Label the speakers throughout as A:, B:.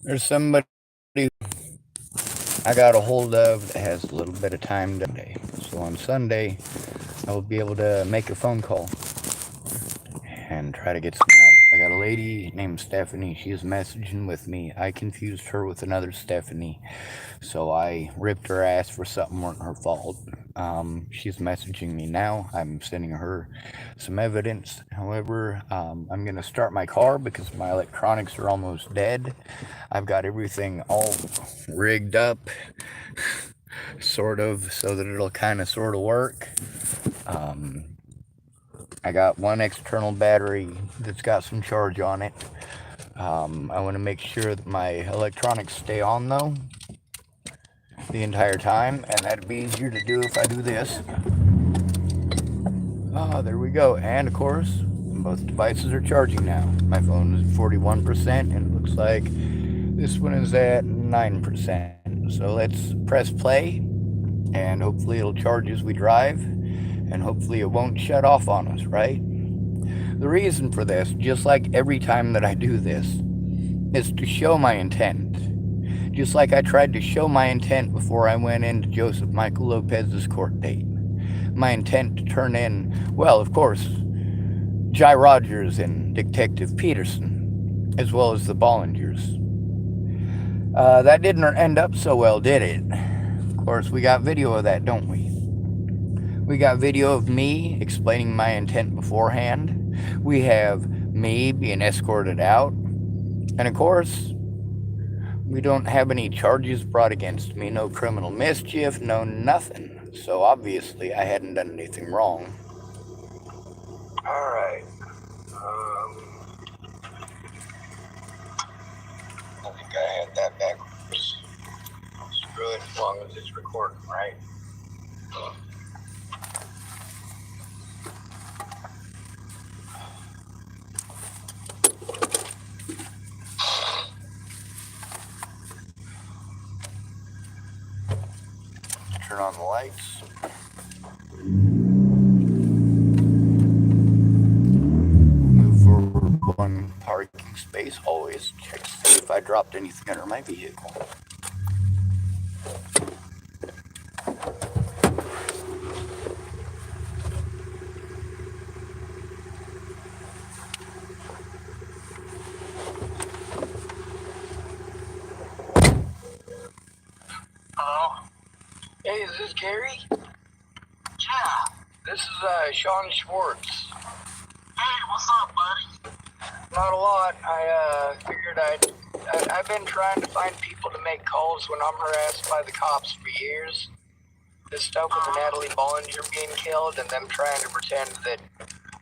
A: There's somebody I got a hold of that has a little bit of time today. So on Sunday, I will be able to make a phone call and try to get some help. I got a lady named Stephanie. She is messaging with me. I confused her with another Stephanie, so I ripped her ass for something weren't her fault. She's messaging me now. I'm sending her some evidence. However, I'm going to start my car because my electronics are almost dead. I've got everything all rigged up, sort of, so that it'll kind of sort of work. Um, I got one external battery that's got some charge on it. I want to make sure that my electronics stay on though the entire time, and that'd be easier to do if I do this. Ah, there we go. And of course, both devices are charging now. My phone is 41%, and it looks like this one is at 9%. So let's press play, and hopefully it'll charge as we drive, and hopefully it won't shut off on us, right? The reason for this, just like every time that I do this, is to show my intent. Just like I tried to show my intent before I went into Joseph Michael Lopez's court date. My intent to turn in, well, of course, Jai Rogers and Detective Peterson, as well as the Bollingers. That didn't end up so well, did it? Of course, we got video of that, don't we? We got video of me explaining my intent beforehand. We have me being escorted out. And of course, we don't have any charges brought against me, no criminal mischief, no nothing. So obviously I hadn't done anything wrong. Alright. I think I had that backwards. Screw it as long as it's recording, right? Turn on the lights. Move forward one parking space. Always check to see if I dropped anything under my vehicle. Hello? Hey, is this Gary? Yeah. This is Sean Schwartz. Hey, what's up, buddy? Not a lot. I figured I've been trying to find people to make calls when I'm harassed by the cops for years. This stuff with the Natalie Bollinger being killed and them trying to pretend that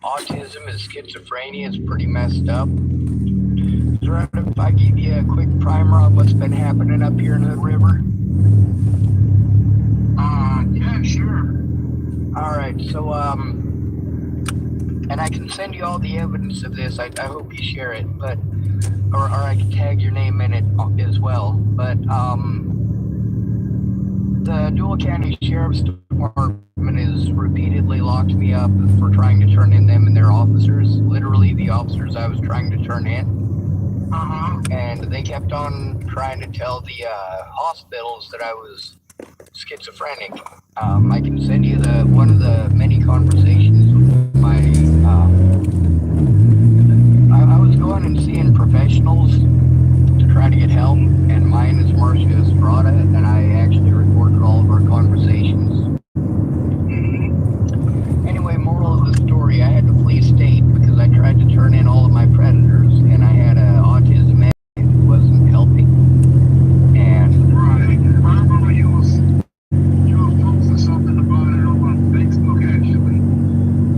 A: autism is schizophrenia is pretty messed up. Is it right if I give you a quick primer on what's been happening up here in Hood River? Yeah, sure. Alright, so, and I can send you all the evidence of this. I hope you share it, but, or I can tag your name in it as well. But, the Dual County Sheriff's Department has repeatedly locked me up for trying to turn in them and their officers, literally the officers I was trying to turn in. And they kept on trying to tell the hospitals that I was schizophrenic. I can send you one of the many conversations with my. I was going and seeing professionals to try to get help, and mine is Marcia Estrada, and I actually recorded all of our conversations. Anyway, moral of the story: I had to flee state because I tried to turn in all of my predators, and I had an autism advocate who wasn't helping. And right, probably you posted something about it on Facebook, actually.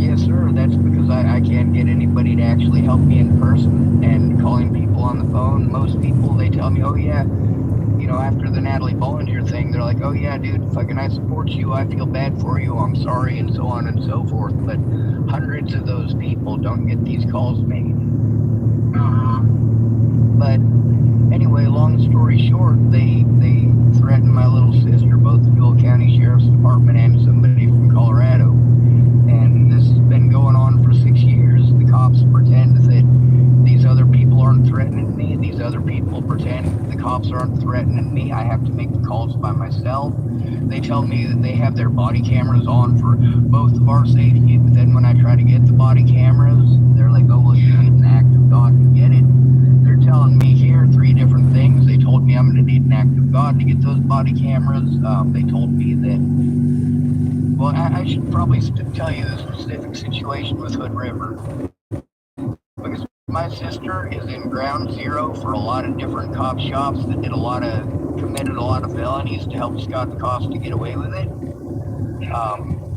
A: Yes, sir. That's because I can't get anybody to actually help me in person. And calling people on the phone, most people, they tell me, oh yeah, you know, after the Natalie Bollinger thing, they're like, oh yeah, dude, fucking I support you, I feel bad for you, I'm sorry, and so on and so forth. But hundreds of those people don't get these calls made. But anyway, long story short, they threatened my little sister, both the Dual County Sheriff's Department and somebody from Colorado. And this has been going on for 6 years. The cops pretend that these other people aren't threatening me. these other people pretend the cops aren't threatening me. I have to make the calls by myself. They tell me that they have their body cameras on for both of our safety, but then when I try to get the body cameras, they're like, oh, well, you need an act of God to get it. They're telling me here 3 different things. They told me I'm going to need an act of God to get those body cameras. They told me that, well, I should probably tell you the specific situation with Hood River. Because my sister is in ground zero for a lot of different cop shops that committed a lot of felonies to help Scott DeCosta to get away with it.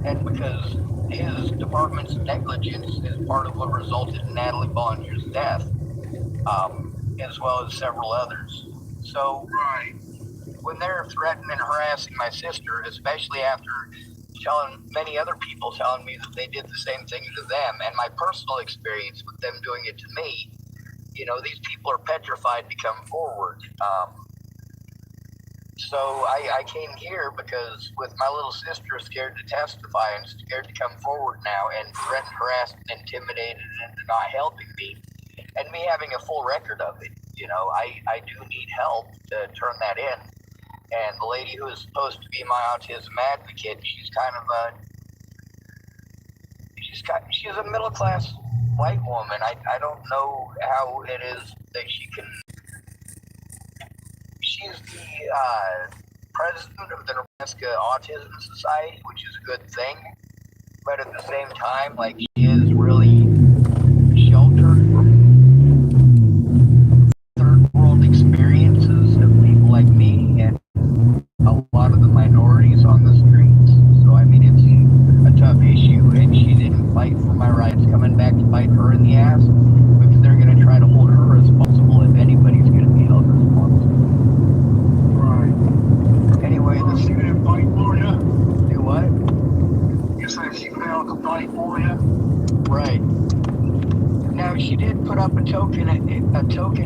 A: And because his department's negligence is part of what resulted in Natalie Bollinger's death, as well as several others. So, when they're threatening and harassing my sister, especially after many other people telling me that they did the same thing to them, and my personal experience with them doing it to me, these people are petrified to come forward. So I came here because with my little sister scared to testify and scared to come forward now and threatened, harassed, and intimidated and not helping me, and me having a full record of it, I do need help to turn that in. And the lady who is supposed to be my autism advocate, she's a middle-class white woman. I don't know how it is that she's the president of the Nebraska Autism Society, which is a good thing. But at the same time, she is really sheltered from third world experiences of people like me and a lot of the minorities on the streets. So, it's a tough issue, and she didn't fight for my rights coming back to bite her in the ass, because they're going to try to hold her responsible if anybody's going to be held responsible. Right. Anyway,
B: she didn't fight for you?
A: Do what?
B: You said she failed to fight for you?
A: Right. Now, she did put up a token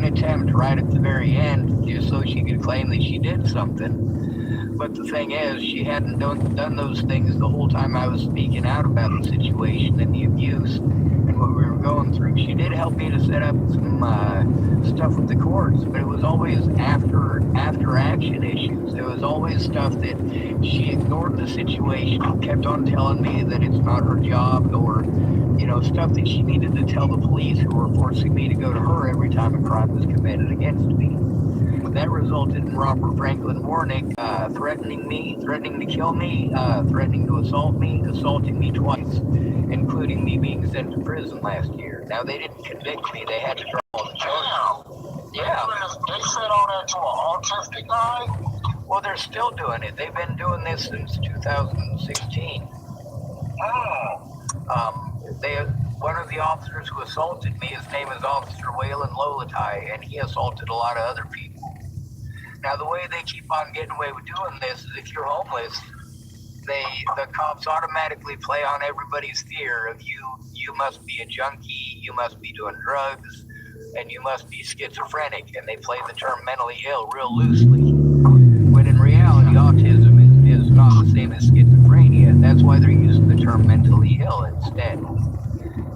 A: attempt right at the very end, just so she could claim that she did something. But the thing is, she hadn't done those things the whole time I was speaking out about the situation and the abuse and what we were going through. She did help me to set up some stuff with the courts, but it was always after action issues. It was always stuff that she ignored the situation, kept on telling me that it's not her job, or stuff that she needed to tell the police, who were forcing me to go to her every time a crime was committed against me. That resulted in Robert Franklin Warnick threatening to kill me, threatening to assault me, assaulting me twice, including me being sent to prison last year. Now, they didn't convict me. They had to drop all the charges. Yeah.
B: They said all that to an autistic guy?
A: Well, they're still doing it. They've been doing this since 2016. One of the officers who assaulted me, his name is Officer Waylon Lolatai, and he assaulted a lot of other people. Now, the way they keep on getting away with doing this is if you're homeless, the cops automatically play on everybody's fear of you must be a junkie, you must be doing drugs, and you must be schizophrenic, and they play the term mentally ill real loosely. When in reality, autism is not the same as schizophrenia, and that's why they're using the term mentally ill instead.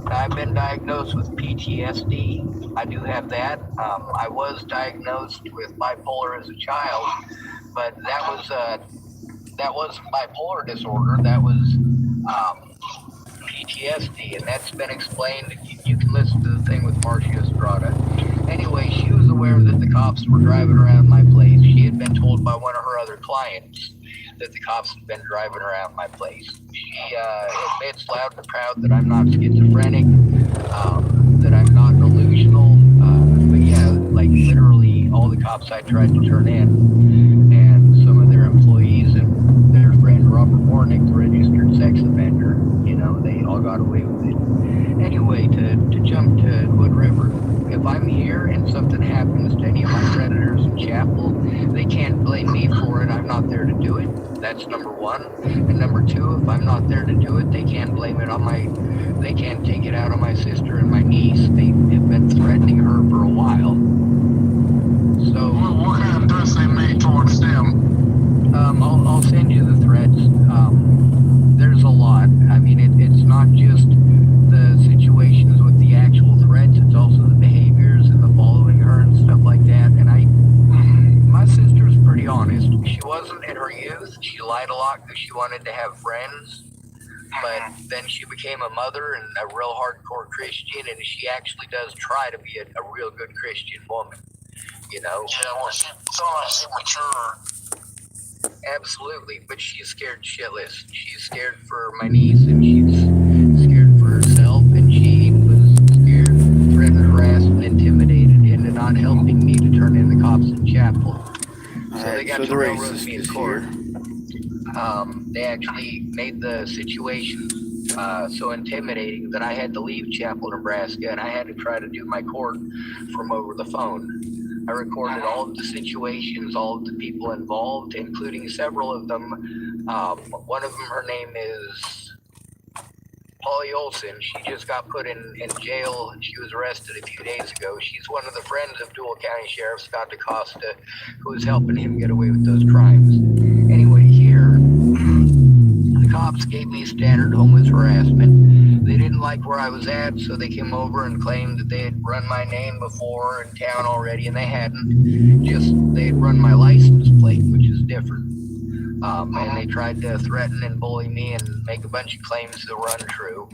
A: I've been diagnosed with PTSD. I do have that. I was diagnosed with bipolar as a child, but that was bipolar disorder. That was PTSD, and that's been explained. You can listen to the thing with Marcia Estrada. Anyway, she was aware that the cops were driving around my place. She had been told by one of her other clients that the cops had been driving around my place. She admits loud and proud that I'm not schizophrenic, that I'm not delusional, but yeah, literally all the cops I tried to turn in, and some of their employees and their friend Robert Warnick, the registered sex offender, they all got away with it. Anyway, to jump to Hood River, if I'm here and something happens to any of my creditors in Chapel, they can't blame me for it. I'm not there to do it. That's number one. And number two, if I'm not there to do it, they can't blame it on they can't take it out on my sister and my niece. They have been threatening her for a while. So,
B: what kind of threats they made towards them?
A: I'll send you the threats. There's a lot. It's not just the situations with the actual threats, it's also the behaviors and the following her and stuff like her youth, she lied a lot because she wanted to have friends. But then she became a mother and a real hardcore Christian, and she actually does try to be a real good Christian woman. You know?
B: Yeah, well, she matured.
A: Absolutely, but she's scared shitless. She's scared for my niece, and she's scared for herself, and she was scared, threatened, harassed, and intimidated into not helping me to turn in the cops in chapel. So they got to railroad me in court. They actually made the situation so intimidating that I had to leave Chapel, Nebraska, and I had to try to do my court from over the phone. I recorded all of the situations, all of the people involved, including several of them. One of them, her name is Polly Olson. She just got put in jail. She was arrested a few days ago. She's one of the friends of Dual County Sheriff Scott DaCosta, who was helping him get away with those crimes. Anyway, here, the cops gave me standard homeless harassment. They didn't like where I was at, so they came over and claimed that they had run my name before in town already, and they hadn't. Just, they had run my license plate, which is different. And they tried to threaten and bully me and make a bunch of claims that were untrue.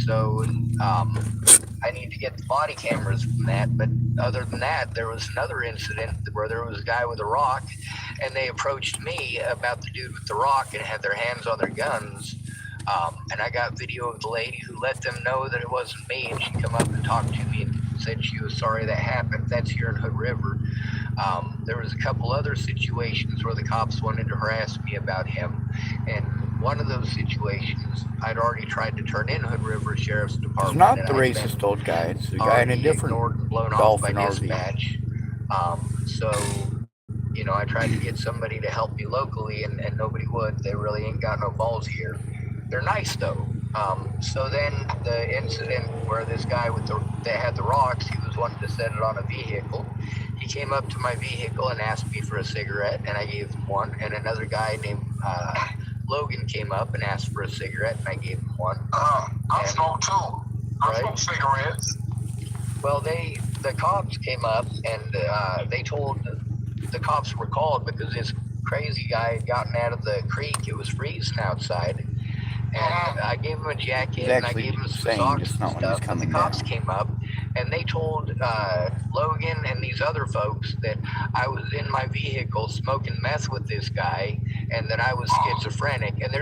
A: So I need to get the body cameras from that. But other than that, there was another incident where there was a guy with a rock, and they approached me about the dude with the rock and had their hands on their guns. And I got video of the lady who let them know that it wasn't me, and she come up and talked to me and said she was sorry that happened. That's here in Hood River. There was a couple other situations where the cops wanted to harass me about him, and one of those situations I'd already tried to turn in Hood River Sheriff's Department.
C: It's not the racist old guy. It's the guy in a different golfing RV.
A: So, you know, I tried to get somebody to help me locally, and nobody would. They really ain't got no balls here. They're nice though. So then the incident where this guy that had the rocks, he was wanting to set it on a vehicle. He came up to my vehicle and asked me for a cigarette, and I gave him one. And another guy named Logan came up and asked for a cigarette, and I gave him one.
B: I smoke too. I smoke cigarettes.
A: Well, the cops came up, and they told the cops were called because this crazy guy had gotten out of the creek. It was freezing outside. And I gave him a jacket, and I gave him some socks and stuff. And the cops came up, and they told Logan and these other folks that I was in my vehicle smoking meth with this guy, and that I was schizophrenic. And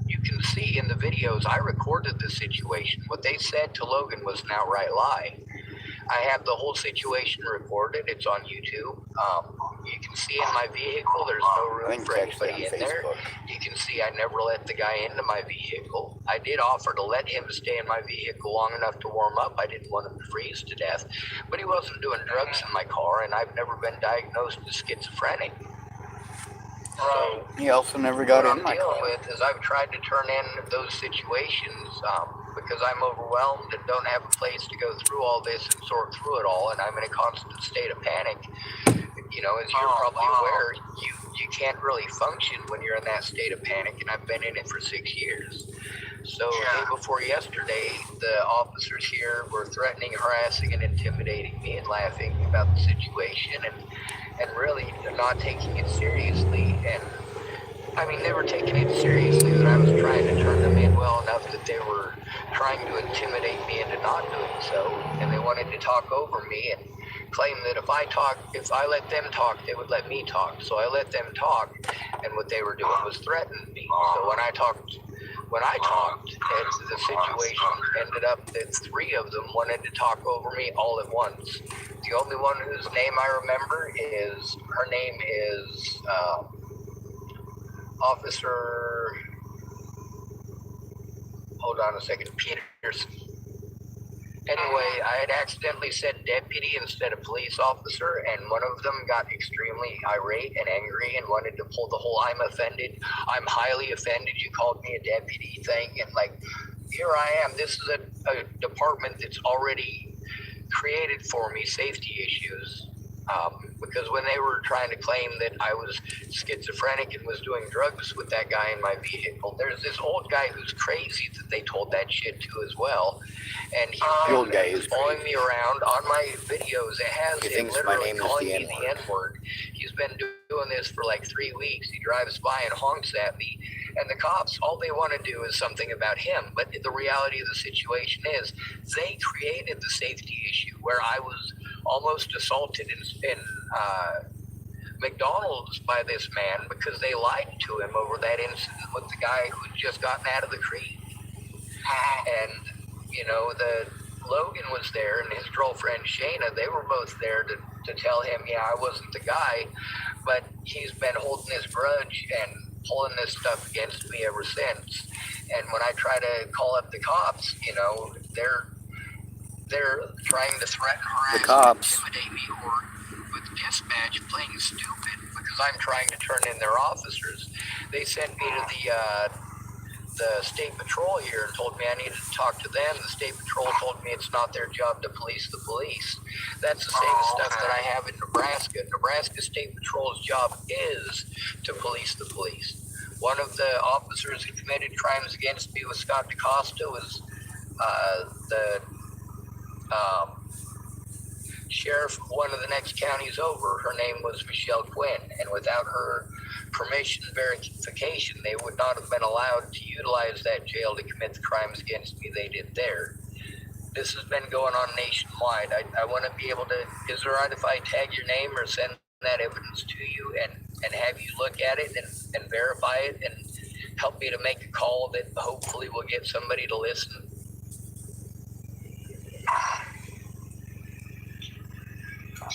A: you can see in the videos, I recorded the situation. What they said to Logan was an outright lie. I have the whole situation recorded. It's on YouTube. You can see in my vehicle, there's no room for anybody in there. You can see I never let the guy into my vehicle. I did offer to let him stay in my vehicle long enough to warm up. I didn't want him to freeze to death, but he wasn't doing drugs in my car, and I've never been diagnosed as schizophrenic. So
C: he also never got in my car.
A: What I'm dealing with is I've tried to turn in those situations because I'm overwhelmed and don't have a place to go through all this and sort through it all, and I'm in a constant state of panic. You know, as you're probably aware, you can't really function when you're in that state of panic, and I've been in it for 6 years. So day before yesterday, the officers here were threatening, harassing, and intimidating me and laughing about the situation and really not taking it seriously. And I mean, they were taking it seriously that I was trying to turn them in well enough that they were trying to intimidate me into not doing so, and they wanted to talk over me and claim that if I let them talk, they would let me talk. So I let them talk, and what they were doing was threatening me. So when I talked, the situation ended up that 3 of them wanted to talk over me all at once. The only one whose name I remember her name is Officer, hold on a second, Peterson. Anyway, I had accidentally said deputy instead of police officer, and one of them got extremely irate and angry and wanted to pull the whole "I'm offended, I'm highly offended, you called me a deputy" thing. And like, here I am. This is a department that's already created for me safety issues. Because when they were trying to claim that I was schizophrenic and was doing drugs with that guy in my vehicle, there's this old guy who's crazy that they told that shit to as well. And he's following me around on my videos. It has him literally calling me the N-word. He's been
C: doing this for like 3 weeks. He drives by and honks at me, and the cops, all they want to do is something about him. But the reality of the situation is they created the safety issue where I was almost assaulted in McDonald's by this man because they lied to him over that incident with the guy who'd just gotten out of the creek. And, you know, the Logan was there and his girlfriend Shayna, they were both there to tell him, yeah, I wasn't the guy, but he's been holding his grudge and pulling this stuff against me ever since. And when I try to call up the cops, you know, they're trying to threaten, harass,
A: The cops.
C: and intimidate me, or with dispatch playing stupid because I'm trying to turn in their officers. They sent me to the state patrol here and told me I needed to talk to them. The state patrol told me it's not their job to police the police. That's the same stuff that I have in Nebraska. Nebraska State Patrol's job is to police the police. One of the officers who committed crimes against me with Scott DaCosta was the sheriff of one of the next counties over. Her name was Michelle Quinn, and without her permission verification, they would not have been allowed to utilize that jail to commit the crimes against me they did there. This has been going on nationwide. I want to be able to, is it all right if I tag your name or send that evidence to you and have you look at it and verify it and help me to make a call that hopefully will get somebody to listen?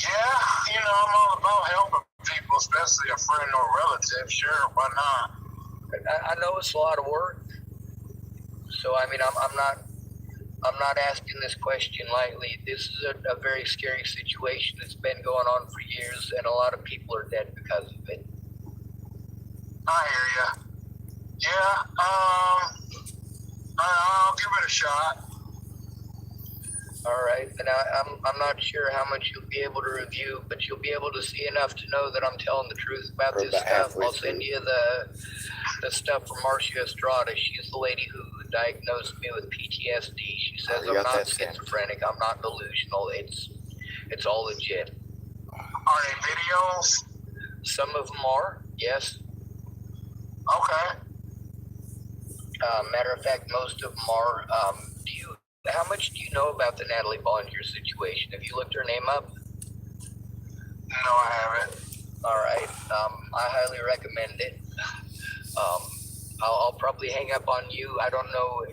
B: Yeah, you know, I'm all about helping people, especially a friend or relative. Sure, why not?
C: I know it's a lot of work, so I mean, I'm not asking this question lightly. This is a very scary situation. It's been going on for years, and a lot of people are dead because of it.
B: I hear ya. Yeah, I'll give it a shot.
C: All right, and I'm not sure how much you'll be able to review, but you'll be able to see enough to know that I'm telling the truth about
A: Or
C: this
A: about
C: stuff.
A: halfway
C: I'll send you the stuff from Marcia Estrada. She's the lady who diagnosed me with PTSD. She says
A: you
C: I'm
A: got
C: not
A: that sent.
C: schizophrenic. I'm not delusional. It's all legit.
B: Are they videos?
C: Some of them are, yes.
B: Okay.
C: Matter of fact, most of them are. How much do you know about the Natalie Bollinger situation? Have you looked her name up?
B: No, I haven't.
C: All right. I highly recommend it. I'll probably hang up on you. I don't know.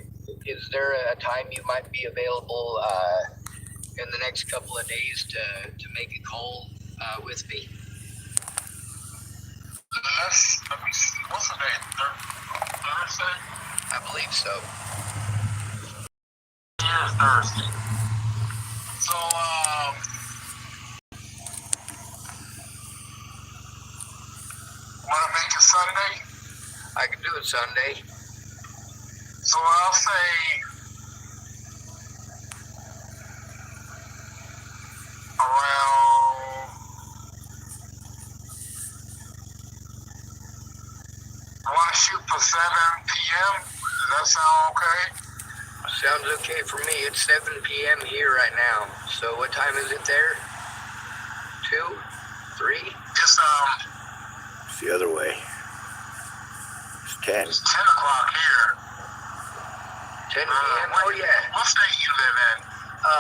C: Is there a time you might be available in the next couple of days to make a call with me?
B: Let me see. What's the date? Thursday?
C: I believe so.
B: Yeah, Thursday. So, wanna make it Sunday?
C: I can do it Sunday.
B: So I'll say around, I want to shoot for 7 p.m. Does that sound okay?
C: Sounds okay for me. It's 7 p.m. here right now. So what time is it there? 2? 3?
B: It's
A: It's the other way. It's 10.
B: it's 10 o'clock here.
C: 10 p.m.? Oh, yeah.
B: What state you live in?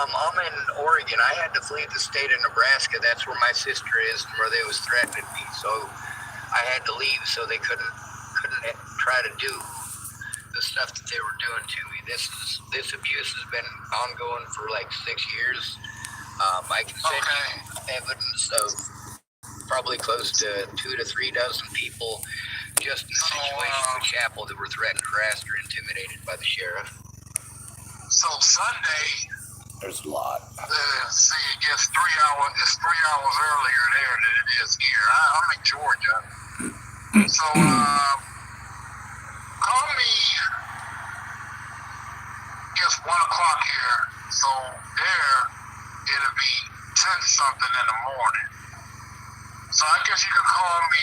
C: I'm in Oregon. I had to flee the state of Nebraska. That's where my sister is and where they was threatening me. So I had to leave so they couldn't try to do the stuff that they were doing to me. This abuse has been ongoing for like 6 years. I can send you evidence of probably close to 2 to 3 dozen people just in the situation with Chapel that were threatened, harassed, or intimidated by the sheriff.
B: So Sunday,
A: There's a lot.
B: see, it gets 3 hours. It's 3 hours earlier there than it is here. I'm in Georgia. So, call me. It's 1 o'clock here. So there, it'll be 10 something in the morning. So I guess you can call me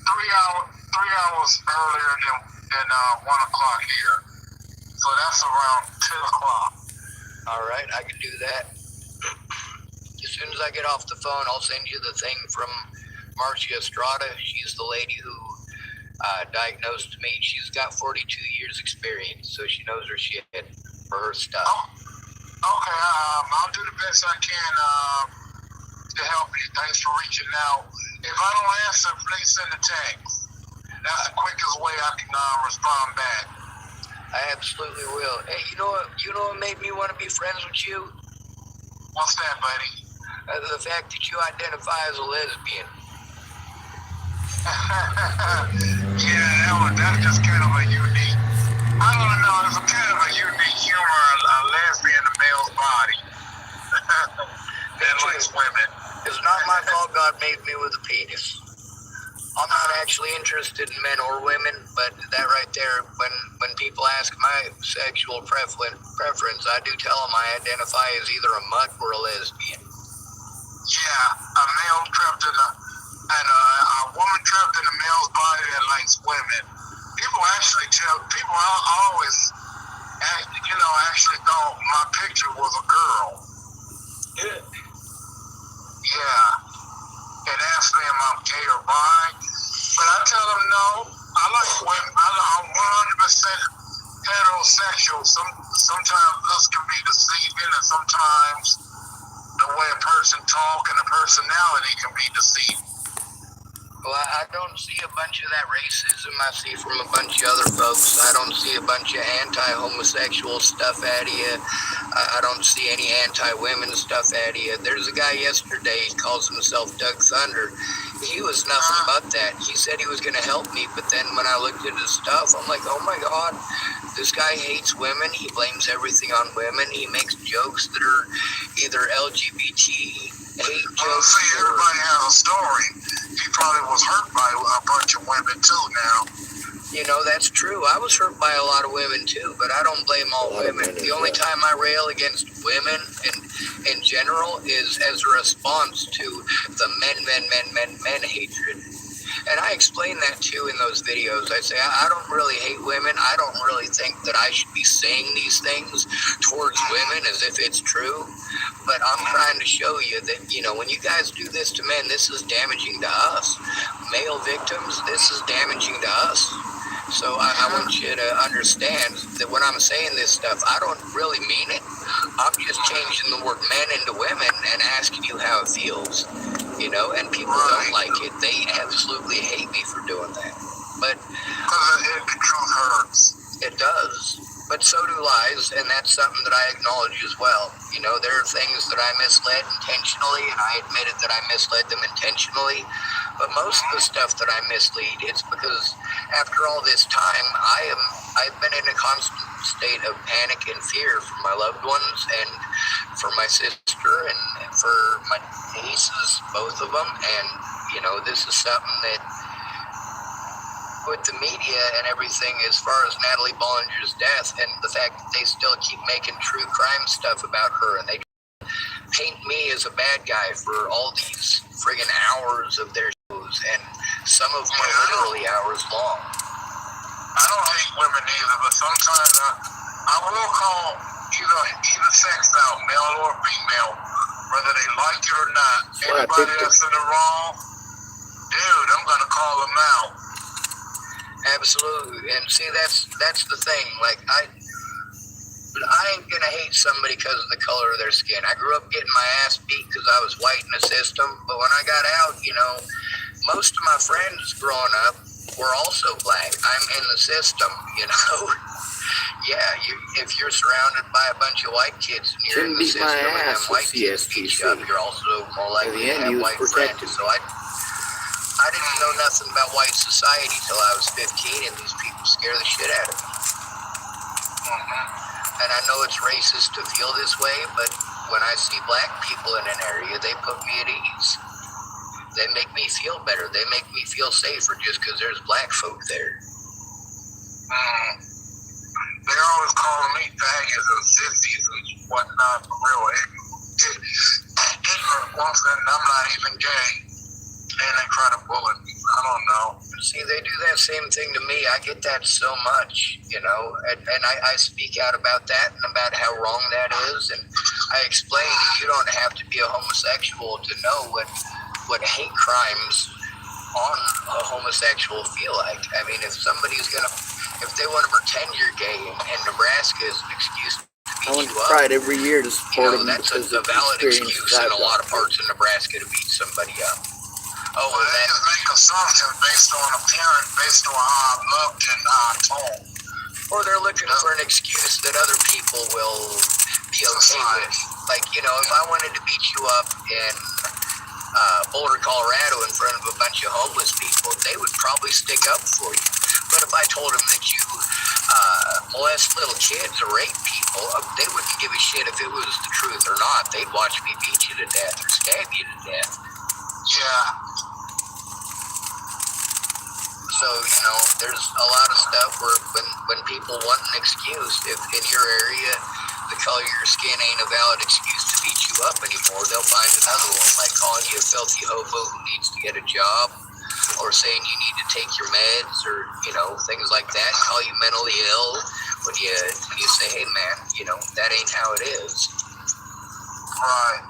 B: 3 hours earlier than 1 o'clock here. So that's around 10 o'clock.
C: All right, I can do that. soon as I get off the phone, I'll send you the thing from Marcia Estrada. She's the lady who diagnosed me. She's got 42 years experience, so she knows her shit for her stuff.
B: Oh, okay, I'll do the best I can to help you. Thanks for reaching out. If I don't answer, please send a text. That's the quickest way I can respond back.
C: I absolutely will. Hey, you know what made me want to be friends with you?
B: What's that, buddy?
C: The fact that you identify as a lesbian.
B: Yeah, that's just kind of a unique. I don't know. It's a kind of a unique humor, a lesbian in a male's body. That likes women.
C: It's not my fault God made me with a penis. I'm not actually interested in men or women, but that right there, when people ask my sexual preference, I do tell them I identify as either a mutt or a lesbian.
B: Yeah, a male trapped in a woman trapped in a male's body that likes women. People always, actually thought my picture was a girl. Yeah. And ask me if I'm gay or bi. But I tell them no. I like women. I'm 100% heterosexual. Sometimes this can be deceiving, and sometimes the way a person talks and a personality can be deceiving.
C: Well, I don't see a bunch of that racism I see from a bunch of other folks. I don't see a bunch of anti-homosexual stuff out of you. I don't see any anti-women stuff out of you. There's a guy yesterday, he calls himself Doug Thunder. He was nothing but that. He said he was going to help me, but then when I looked at his stuff, I'm like, oh my God, this guy hates women. He blames everything on women. He makes jokes that are either LGBT hate jokes.
B: See, everybody has a story. He probably was hurt by a bunch of women too now.
C: You know, that's true. I was hurt by a lot of women too, but I don't blame all women. The only time I rail against women in general is as a response to the men hatred. And I explain that too in those videos. I say, I don't really hate women. I don't really think that I should be saying these things towards women as if it's true. But I'm trying to show you that, when you guys do this to men, this is damaging to us. Male victims, this is damaging to us. So I want you to understand that when I'm saying this stuff, I don't really mean it. I'm just changing the word men into women and asking you how it feels. And people don't like it. They absolutely hate me for doing that. But
B: the truth hurts.
C: It does. But so do lies, and that's something that I acknowledge as well. There are things that I misled intentionally, and I admitted that I misled them intentionally. But most of the stuff that I mislead, it's because after all this time, I've been in a constant state of panic and fear for my loved ones and for my sister and for my nieces, both of them. And, this is something that with the media and everything as far as Natalie Bollinger's death and the fact that they still keep making true crime stuff about her and they paint me as a bad guy for all these friggin' hours of their shows, and some of them are literally hours long.
B: I don't hate women either, but sometimes I will call either sex out, male or female, whether they like it or not. Anybody that's in the wrong, dude, I'm gonna call them out.
C: Absolutely. And see, that's the thing. Like, I ain't gonna hate somebody because of the color of their skin. I grew up getting my ass beat because I was white in the system, but when I got out, most of my friends growing up were also black. I'm in the system, Yeah, if you're surrounded by a bunch of white kids and you're in the system and them white kids beat you up, you're also more likely to have white friends. So I didn't know nothing about white society till I was 15, and these people scare the shit out of me. And I know it's racist to feel this way, but when I see black people in an area, they put me at ease. They make me feel better. They make me feel safer just because there's black folk there.
B: They're always calling me faggots and sissies and whatnot, for real. Ignorant ones, and I'm not even gay. And they try to bullet me. I don't know.
C: See, they do that same thing to me. I get that so much, and I speak out about that and about how wrong that is. And I explained you don't have to be a homosexual to know what hate crimes on a homosexual feel like. I mean, if they want to pretend you're gay and Nebraska is an excuse to
A: I
C: beat
A: went
C: you
A: to
C: up,
A: Pride every year to support them
C: that's
A: because
C: a
A: of the
C: valid
A: experience
C: excuse in
A: I've
C: a lot of
A: got.
C: parts of Nebraska to beat somebody up. Oh,
B: Well, they just make assumptions based on appearance, based on how I looked and how I talk.
C: or they're looking for an excuse that other people will be okay with. Like, if I wanted to beat you up in Boulder, Colorado in front of a bunch of homeless people, they would probably stick up for you. But if I told them that you molest little kids or rape people, they wouldn't give a shit if it was the truth or not. They'd watch me beat you to death or stab you to death.
B: Yeah.
C: So, there's a lot of stuff where when people want an excuse, if in your area the color of your skin ain't a valid excuse to beat you up anymore, they'll find another one, like calling you a filthy hobo who needs to get a job, or saying you need to take your meds, or, things like that, call you mentally ill when you say, hey man, that ain't how it is.
B: Right.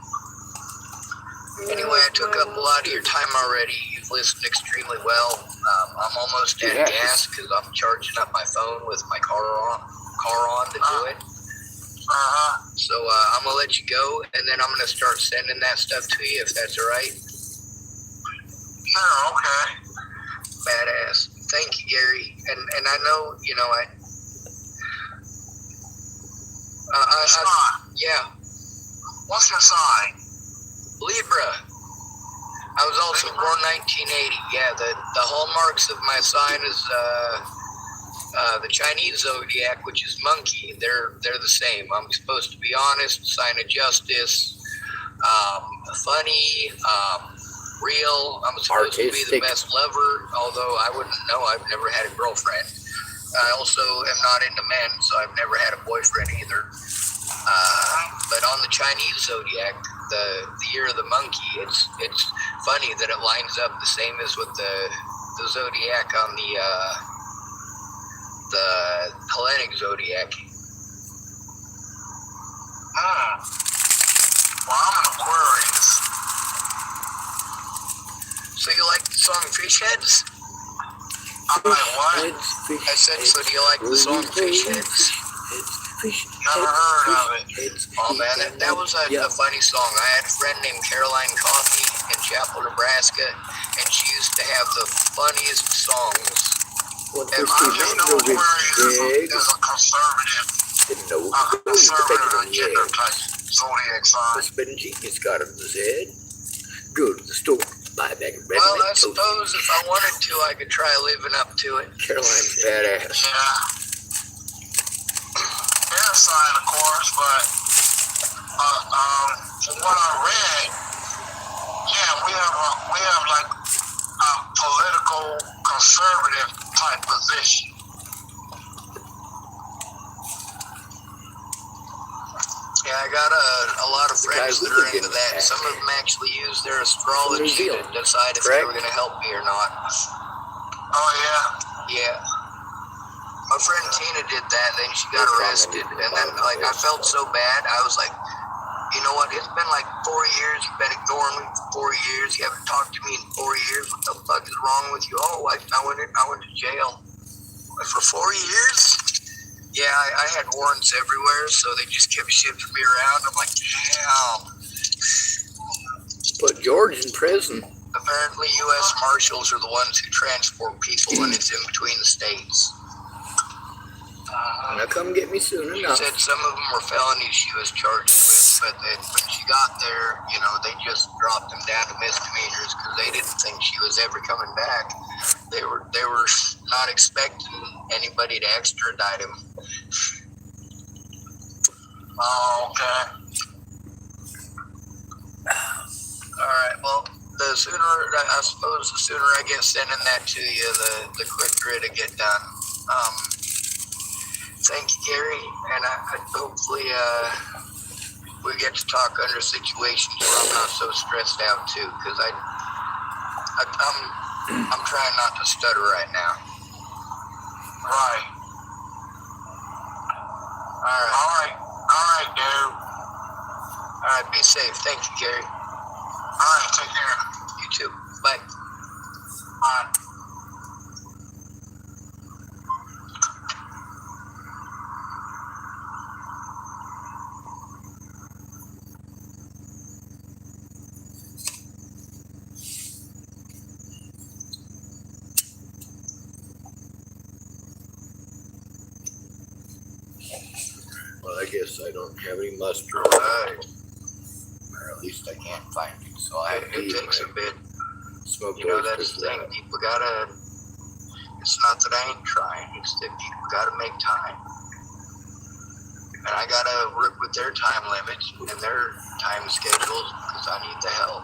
C: Anyway, I took up a lot of your time already. You've listened extremely well. I'm almost at
A: Yes.
C: gas because I'm charging up my phone with my car on to do it. So I'm going to let you go, and then I'm going to start sending that stuff to you, if that's all right.
B: Sure, okay.
C: Badass. Thank you, Gary. And I know,
B: Sign.
C: yeah,
B: What's your sign?
C: Libra. I was also born 1980. Yeah, the hallmarks of my sign is the Chinese zodiac, which is monkey. They're the same. I'm supposed to be honest, sign of justice, funny, real. I'm supposed to be the best lover, although I wouldn't know. I've never had a girlfriend. I also am not into men, so I've never had a boyfriend either. But on the Chinese zodiac, the year of the monkey, it's funny that it lines up the same as with the zodiac on the Hellenic zodiac.
B: Well, I'm an Aquarius.
C: So you like the song Fish Heads?
B: I'm like, what?
C: I said, so do you like the song Fish Heads?
B: Never heard of it.
C: Oh man, that was a funny song. I had a friend named Caroline Coffey in Chapel, Nebraska, and she used to have the funniest songs.
B: I just know Aquarius is a conservative. Conservative gender type zodiac sign.
A: Husband genius got him the head. Go to the store, buy a bag of red.
C: Well, I suppose if I wanted to, I could try living up to it.
A: Caroline's badass.
B: Yeah. Air sign, of course, but from what I read, we have like a political conservative type position.
C: Yeah, I got a lot of friends that are into that. Some of them actually use their astrology to decide if they were going to help me or not.
B: Oh, yeah?
C: Yeah. My friend Tina did that, then she got arrested, and then, I felt so bad. I was like, you know what, it's been like 4 years, you've been ignoring me for 4 years, you haven't talked to me in 4 years, what the fuck is wrong with you? Oh, I went to jail. For 4 years? Yeah, I had warrants everywhere, so they just kept shipping me around. I'm like, damn.
A: Put George in prison.
C: Apparently, U.S. Marshals are the ones who transport people when it's in between the states.
A: Now come get me soon enough.
C: She said some of them were felonies she was charged with, but then when she got there, they just dropped them down to misdemeanors because they didn't think she was ever coming back. They were not expecting anybody to extradite him.
B: Oh, okay.
C: All right. Well, the sooner I get sending that to you, the quicker it'll get done. Thank you, Gary, and I hopefully we get to talk under situations where I'm not so stressed out too, because I'm trying not to stutter right now.
B: Right.
C: All right,
B: All right, dude.
C: right, be safe. Thank you, Gary.
B: All right, take care.
C: You too. Bye.
B: Bye.
A: Well, I guess I don't have any mustard.
C: Right.
A: Or at least I can't find it. So I have to
C: It takes a bit.
A: smoke
C: You know,
A: those
C: that's the
A: for
C: thing. People gotta. It's not that I ain't trying. It's that people gotta make time. And I gotta work with their time limits and their time schedules because I need the help.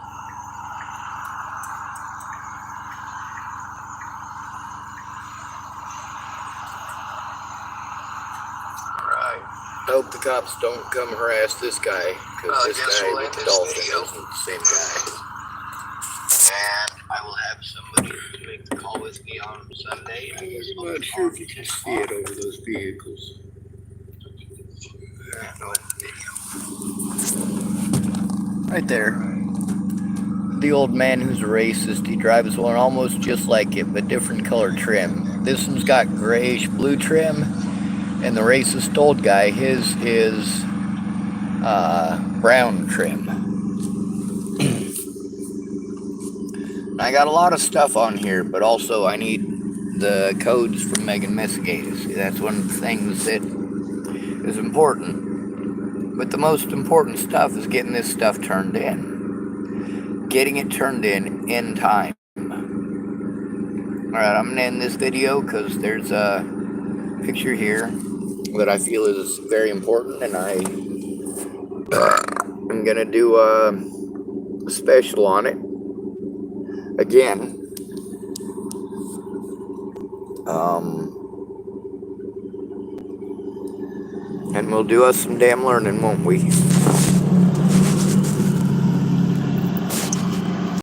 C: All right.
A: I hope the cops don't come harass this guy, because
C: Well, I
A: this
C: guess
A: guy
C: we'll
A: with
C: end
A: the
C: this
A: dolphin
C: video.
A: isn't the same guy.
C: And I will have somebody to make the call with me on Sunday. I guess
A: I'm not sure if you can see it over those vehicles.
C: No video.
A: Right there. The old man who's a racist, he drives one almost just like it, but different color trim. This one's got grayish blue trim, and the racist old guy, his is brown trim. I got a lot of stuff on here, but also I need the codes from Megan Messigatis. That's one of the things that is important. But the most important stuff is getting this stuff turned in. Getting it turned in time. Alright, I'm going to end this video because there's a picture here that I feel is very important, and I'm going to do a special on it. Again. And we'll do us some damn learning, won't we?